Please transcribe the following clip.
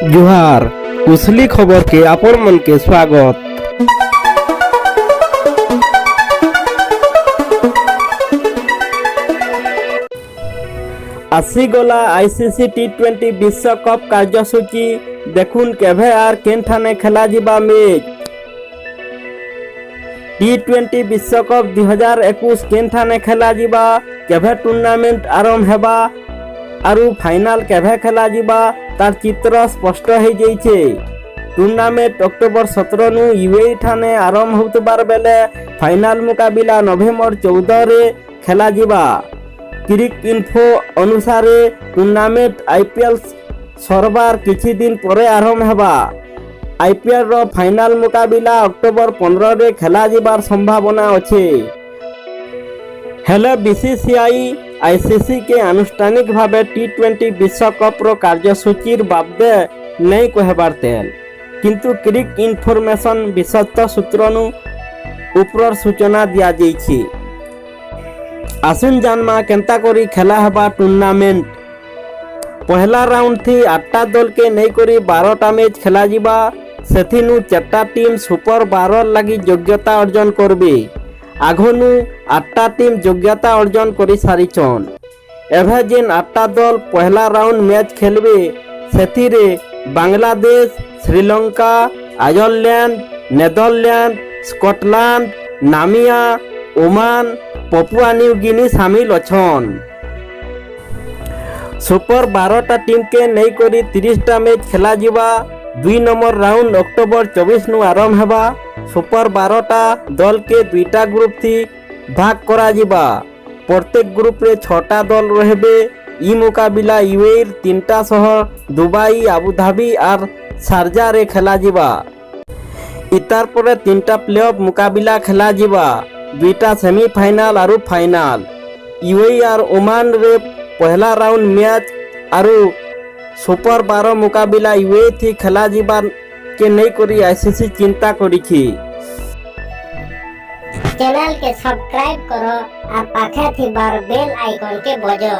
जुहार कुशली खबर के आपण मन के स्वागत। आसीगला आईसीसी टी20 विश्वकप कार्यसूची देखुन केभे आर केनठाने खेला जिबा मैच। टी20 विश्वकप 2021 केनठाने खेला जिबा, केभे टूर्नामेंट आरंभ हेबा आरु फाइनाल केभे खेला जिबा तार चित्र स्पष्ट हो जाइछे। टूर्नामेंट अक्टोबर 17 नु यूएई ठाने आरंभ होतबार बेले फाइनाल मुकाबिला नवेम्बर 14 रे खेला जिबा। क्रिक इन्फो अनुसार टूर्नामेंट आईपीएल सरबार किछि दिन परे आरंभ हेबा। आईपीएल रो फाइनाल मुकाबिला अक्टोबर 15 रे खेला जिबार संभावना अछि। हेले बीसीसीआई आईसीसी के आनुष्ठानिक भावे टी20 विश्वकप रो कार्यसूची बाबदे नहीं कहबार तेल, किंतु क्रिक इन्फॉर्मेशन विश्वस्त सूत्रनु ऊपर सूचना दिया जाइछि। आसुन जानमा केंता करी खेला हेबा टूर्नामेंट। पहला राउंड थी 8टा दल के नहीं करी 12टा मैच खेला जिबा। सेथिनु 4टा टीम सुपर 12 लगी योग्यता अर्जन करबे। आघनु 8टा टीम योग्यता अर्जन करी सारिछन। एभे जेन 8टा दल पहला round match खेलबे सेथिरे Bangladesh, Sri Lanka, Ireland, Netherland, Scotland, नामिया, Oman, Papua New Guinea शामिल अछन। सुपर 12टा टीम के नहीं करी 30टा मैच खेला जिबा। 2 नंबर राउंड अक्टोबर 24 नु आरंभ हेबा। सुपर 12टा दल के 2टा ग्रुप थी भाग करा जिबा। प्रत्येक ग्रुप रे 6टा दल रहबे। ई मुकाबिला यूएई 3टा शहर दुबई, आबुधाबी और शारजा रे खेला जिबा। इतार परे 3टा प्लेऑफ मुकाबिला खेला जिबा। 2टा सेमीफाइनल और फाइनल। यूएई और ओमान रे पहला राउंड मैच और सुपर 12 मुकाबिला यूएई थी खेला जिबा के नहीं करी आईसीसी चिंता करिछि। चैनल के सब्सक्राइब करो और पाखे थी बार बेल आइकन के बजो।